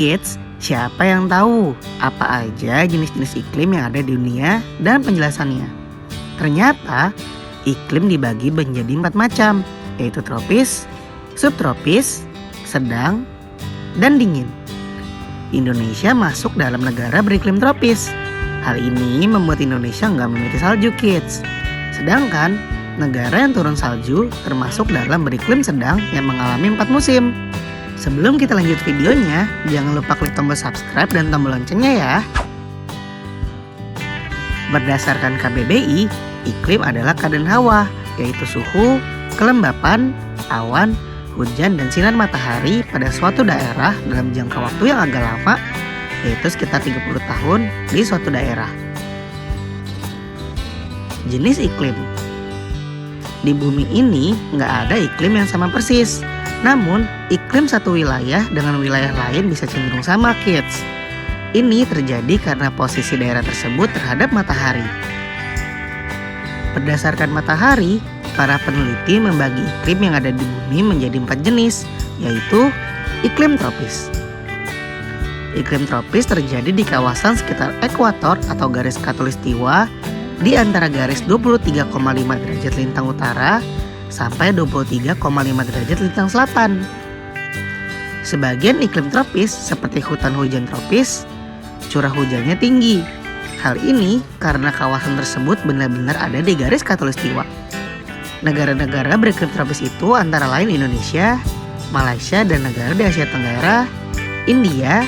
kids, siapa yang tahu apa aja jenis-jenis iklim yang ada di dunia dan penjelasannya? Ternyata iklim dibagi menjadi 4 macam, yaitu tropis, subtropis, sedang, dan dingin. Indonesia masuk dalam negara beriklim tropis. Hal ini membuat Indonesia nggak memiliki salju, kids. Sedangkan negara yang turun salju termasuk dalam beriklim sedang yang mengalami 4 musim. Sebelum kita lanjut videonya, jangan lupa klik tombol subscribe dan tombol loncengnya ya. Berdasarkan KBBI, iklim adalah keadaan hawa, yaitu suhu, kelembapan, awan, hujan, dan sinar matahari pada suatu daerah dalam jangka waktu yang agak lama, yaitu sekitar 30 tahun di suatu daerah. Jenis iklim. Di bumi ini nggak ada iklim yang sama persis. Namun, iklim satu wilayah dengan wilayah lain bisa cenderung sama, kids. Ini terjadi karena posisi daerah tersebut terhadap matahari. Berdasarkan matahari, para peneliti membagi iklim yang ada di bumi menjadi 4 jenis, yaitu iklim tropis. Iklim tropis terjadi di kawasan sekitar ekuator atau garis khatulistiwa di antara garis 23,5 derajat lintang utara sampai 23,5 derajat lintang selatan. Sebagian iklim tropis seperti hutan hujan tropis, curah hujannya tinggi. Hal ini karena kawasan tersebut benar-benar ada di garis khatulistiwa. Negara-negara beriklim tropis itu antara lain Indonesia, Malaysia, dan negara di Asia Tenggara, India,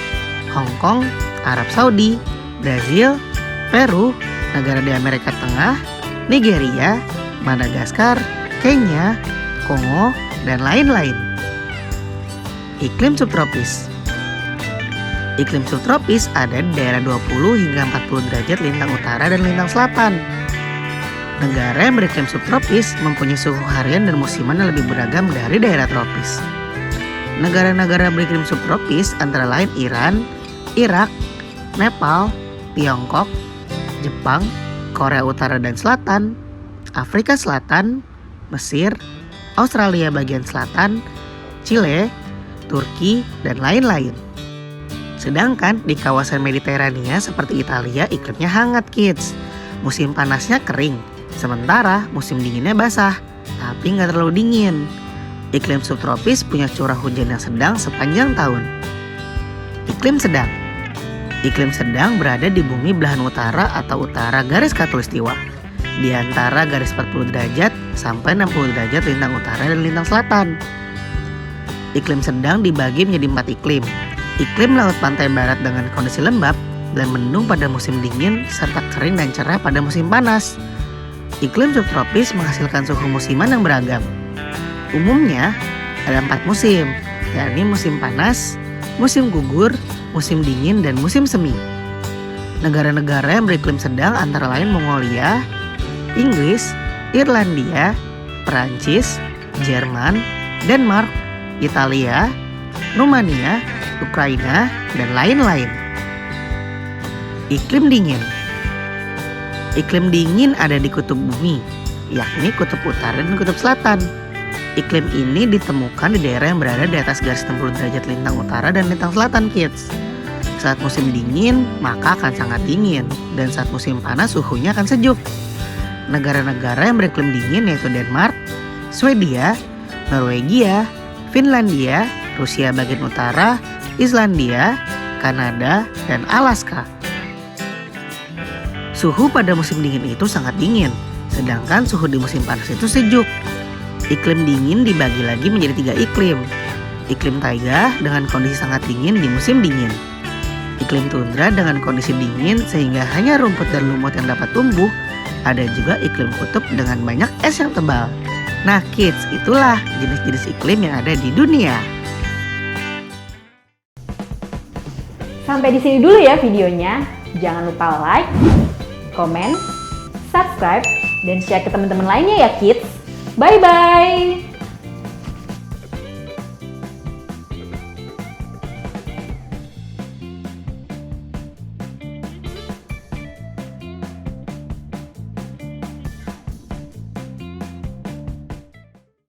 Hong Kong, Arab Saudi, Brazil, Peru, negara di Amerika Tengah, Nigeria, Madagaskar, Kenya, Kongo, dan lain-lain. Iklim subtropis. Iklim subtropis ada di daerah 20 hingga 40 derajat lintang utara dan lintang selatan. Negara yang beriklim subtropis mempunyai suhu harian dan musiman yang lebih beragam dari daerah tropis. Negara-negara beriklim subtropis antara lain Iran, Irak, Nepal, Tiongkok, Jepang, Korea Utara dan Selatan, Afrika Selatan, Mesir, Australia bagian selatan, Chile, Turki, dan lain-lain. Sedangkan di kawasan Mediterania seperti Italia iklimnya hangat, kids. Musim panasnya kering, sementara musim dinginnya basah, tapi nggak terlalu dingin. Iklim subtropis punya curah hujan yang sedang sepanjang tahun. Iklim sedang. Iklim sedang berada di bumi belahan utara atau utara garis khatulistiwa, di antara garis 40 derajat sampai 60 derajat lintang utara dan lintang selatan. Iklim sedang dibagi menjadi 4 iklim. Iklim laut pantai barat dengan kondisi lembab dan mendung pada musim dingin serta kering dan cerah pada musim panas. Iklim subtropis menghasilkan suhu musiman yang beragam. Umumnya ada 4 musim, yakni musim panas, musim gugur, musim dingin, dan musim semi. Negara-negara yang beriklim sedang antara lain Mongolia, Inggris, Irlandia, Perancis, Jerman, Denmark, Italia, Rumania, Ukraina, dan lain-lain. Iklim dingin. Iklim dingin ada di kutub bumi, yakni kutub utara dan kutub selatan. Iklim ini ditemukan di daerah yang berada di atas garis 60 derajat lintang utara dan lintang selatan, kids. Saat musim dingin, maka akan sangat dingin, dan saat musim panas suhunya akan sejuk. Negara-negara yang beriklim dingin yaitu Denmark, Swedia, Norwegia, Finlandia, Rusia bagian utara, Islandia, Kanada, dan Alaska. Suhu pada musim dingin itu sangat dingin, sedangkan suhu di musim panas itu sejuk. Iklim dingin dibagi lagi menjadi 3 iklim. Iklim taiga dengan kondisi sangat dingin di musim dingin. Iklim tundra dengan kondisi dingin sehingga hanya rumput dan lumut yang dapat tumbuh. Ada juga iklim kutub dengan banyak es yang tebal. Nah kids, itulah jenis-jenis iklim yang ada di dunia. Sampai di sini dulu ya videonya. Jangan lupa like, komen, subscribe, dan share ke teman-teman lainnya ya kids. Bye-bye!